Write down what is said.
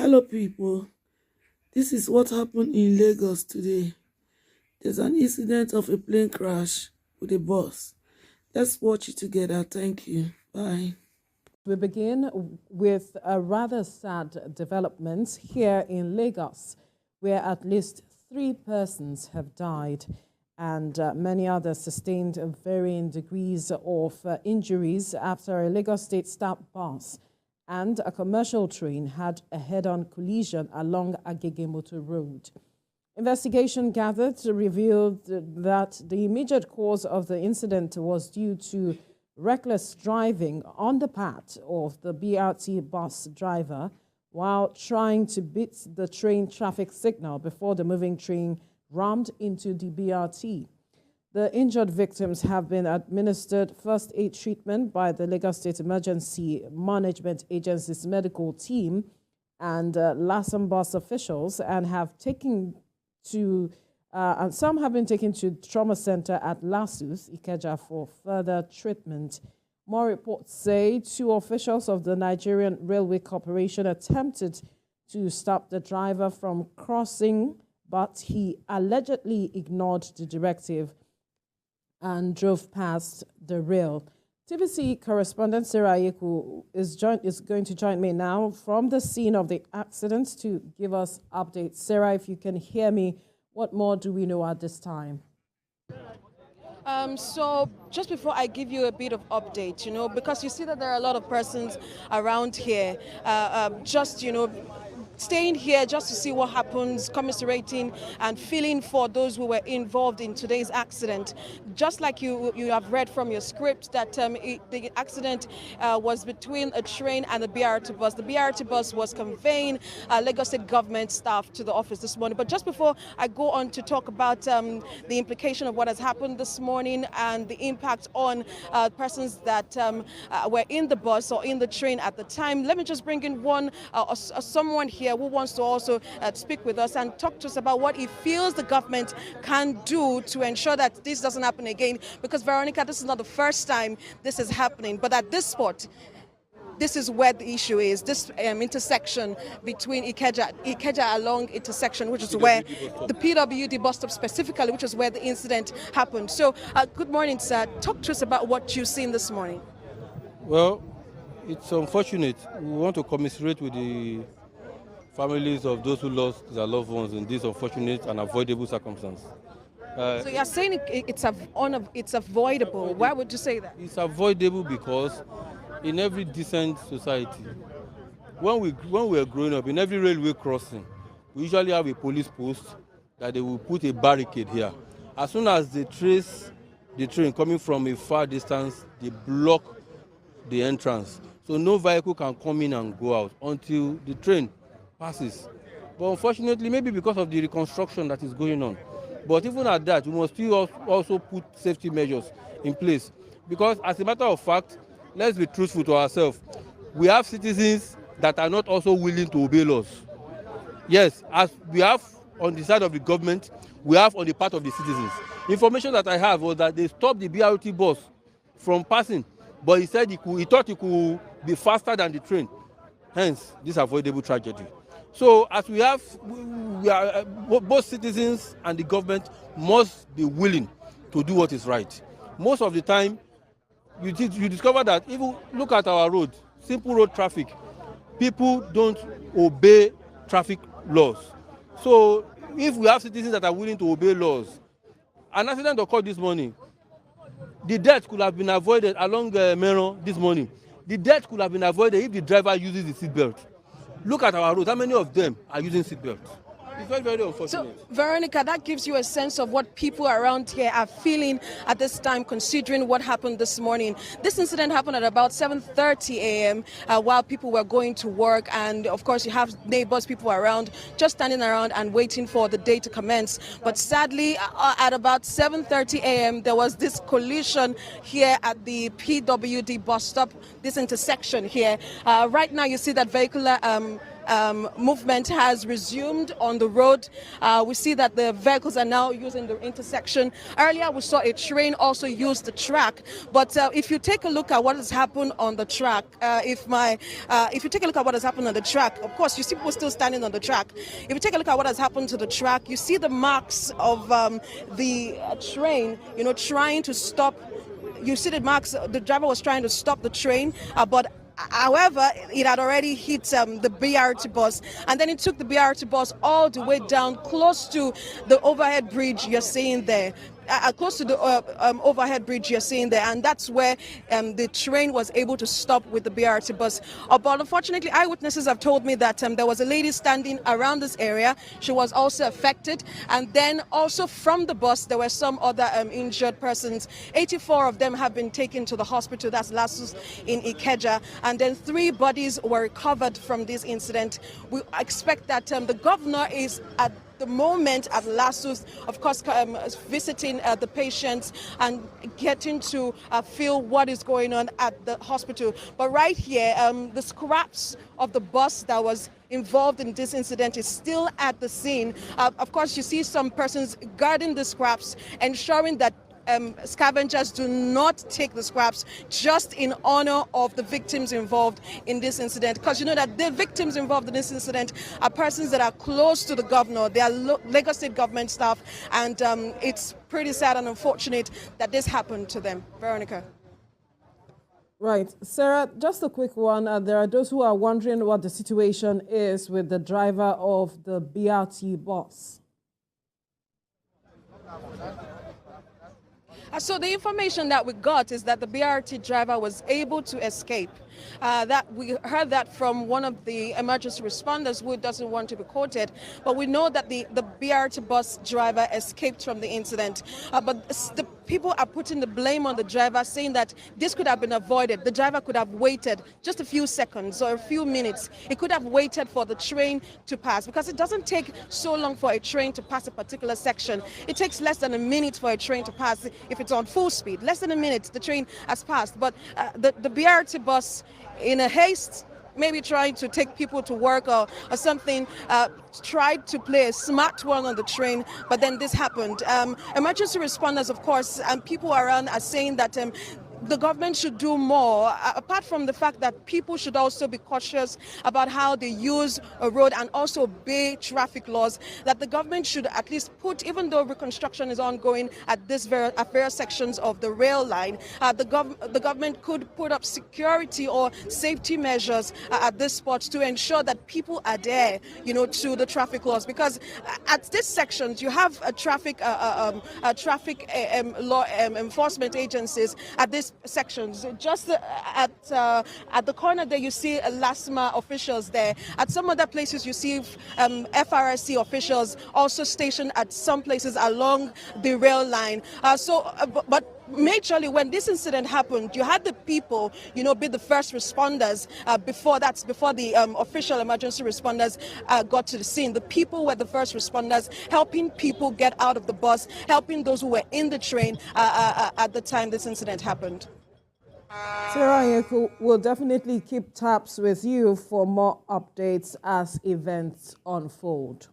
Hello, people. This is what happened in Lagos today. There's an incident of a plane crash with a bus. Let's watch it together. Thank you. Bye. We begin with a rather sad development here in Lagos, where at least 3 persons have died and many others sustained varying degrees of injuries after a Lagos State staff bus and a commercial train had a head-on collision along Agegemoto Road. Investigation gathered revealed that the immediate cause of the incident was due to reckless driving on the part of the BRT bus driver while trying to beat the train traffic signal before the moving train rammed into the BRT. The injured victims have been administered first aid treatment by the Lagos State Emergency Management Agency's medical team and Lassam bus officials and have taken to and some have been taken to trauma center at Lasus, Ikeja, for further treatment. More reports say 2 officials of the Nigerian Railway Corporation attempted to stop the driver from crossing, but he allegedly ignored the directive and drove past the rail. TVC correspondent Sarah Yeku is going to join me now from the scene of the accident to give us updates. Sarah, if you can hear me, what more do we know at this time? So just before I give you a bit of update, because you see that there are a lot of persons around here, staying here just to see what happens, commiserating and feeling for those who were involved in today's accident. Just like you have read from your script that the accident was between a train and a BRT bus. The BRT bus was conveying Lagos State government staff to the office this morning. But just before I go on to talk about the implication of what has happened this morning and the impact on persons that were in the bus or in the train at the time, let me just bring in someone here who wants to also speak with us and talk to us about what he feels the government can do to ensure that this doesn't happen again. Because, Veronica, this is not the first time this is happening, but at this spot, this is where the issue is, this intersection between Ikeja along intersection, which is where the PWD bus stop specifically, which is where the incident happened. So, good morning, sir. Talk to us about what you've seen this morning. Well, it's unfortunate. We want to commiserate with the families of those who lost their loved ones in this unfortunate and avoidable circumstance. So you're saying it's avoidable. Why would you say that? It's avoidable because in every decent society, when we are growing up, in every railway crossing, we usually have a police post that they will put a barricade here. As soon as they trace the train coming from a far distance, they block the entrance. So no vehicle can come in and go out until the train passes. But unfortunately, maybe because of the reconstruction that is going on. But even at that, we must still also put safety measures in place. Because as a matter of fact, let's be truthful to ourselves. We have citizens that are not also willing to obey laws. Yes, as we have on the side of the government, we have on the part of the citizens. Information that I have was that they stopped the BRT bus from passing, but he said he thought he could be faster than the train. Hence, this avoidable tragedy. So, as we are both citizens and the government must be willing to do what is right. Most of the time, you discover that even look at our road, simple road traffic, people don't obey traffic laws. So, if we have citizens that are willing to obey laws, an accident occurred this morning. The death could have been avoided along Meron this morning. The death could have been avoided if the driver uses the seatbelt. Look at our roads. How many of them are using seatbelts? It's very, very unfortunate. So, Veronica, that gives you a sense of what people around here are feeling at this time, considering what happened this morning. This incident happened at about 7:30 a.m. While people were going to work. And, of course, you have neighbors, people around, just standing around and waiting for the day to commence. But sadly, at about 7:30 a.m., there was this collision here at the PWD bus stop, this intersection here. Right now, you see that vehicular movement has resumed on the road. We see that the vehicles are now using the intersection. Earlier, we saw a train also use the track. But if you take a look at what has happened on the track, if you take a look at what has happened on the track, of course, you see people still standing on the track. If you take a look at what has happened to the track, you see the marks of the train, trying to stop. You see the marks. The driver was trying to stop the train, but however, it had already hit the BRT bus, and then it took the BRT bus all the way down close to the overhead bridge you're seeing there. Close to the overhead bridge you're seeing there, and that's where the train was able to stop with the BRT bus. But unfortunately, eyewitnesses have told me that there was a lady standing around this area. She was also affected, and then also from the bus there were some other injured persons. 84 of them have been taken to the hospital, that's Lassus in Ikeja, and then 3 bodies were recovered from this incident. We expect that the governor is at the moment at Lassus, of course, visiting the patients and getting to feel what is going on at the hospital. But right here, the scraps of the bus that was involved in this incident is still at the scene. Of course, you see some persons guarding the scraps, ensuring that scavengers do not take the scraps, just in honor of the victims involved in this incident. Because you know that the victims involved in this incident are persons that are close to the governor. They are Lagos State government staff, and it's pretty sad and unfortunate that this happened to them. Veronica. Right. Sarah, just a quick one. There are those who are wondering what the situation is with the driver of the BRT bus. So the information that we got is that the BRT driver was able to escape. That we heard that from one of the emergency responders who doesn't want to be quoted, but we know that the BRT bus driver escaped from the incident. But the people are putting the blame on the driver, saying that this could have been avoided. The driver could have waited just a few seconds or a few minutes. He could have waited for the train to pass, because it doesn't take so long for a train to pass a particular section. It takes less than a minute for a train to pass if it's on full speed. Less than a minute, the train has passed. But the BRT bus, in a haste, maybe trying to take people to work or something, tried to play a smart one on the train, but then this happened. Emergency responders, of course, and people around are saying that the government should do more, apart from the fact that people should also be cautious about how they use a road and also obey traffic laws, that the government should at least put, even though reconstruction is ongoing at various sections of the rail line, the government could put up security or safety measures at this spot to ensure that people adhere, to the traffic laws. Because at these sections, you have traffic law enforcement agencies at this sections. Just at the corner there, you see LASMA officials there. At some other places, you see FRSC officials also stationed at some places along the rail line. But majorly, when this incident happened, you had the people, be the first responders before the official emergency responders got to the scene. The people were the first responders, helping people get out of the bus, helping those who were in the train at the time this incident happened. Sarah Anyaku will definitely keep tabs with you for more updates as events unfold.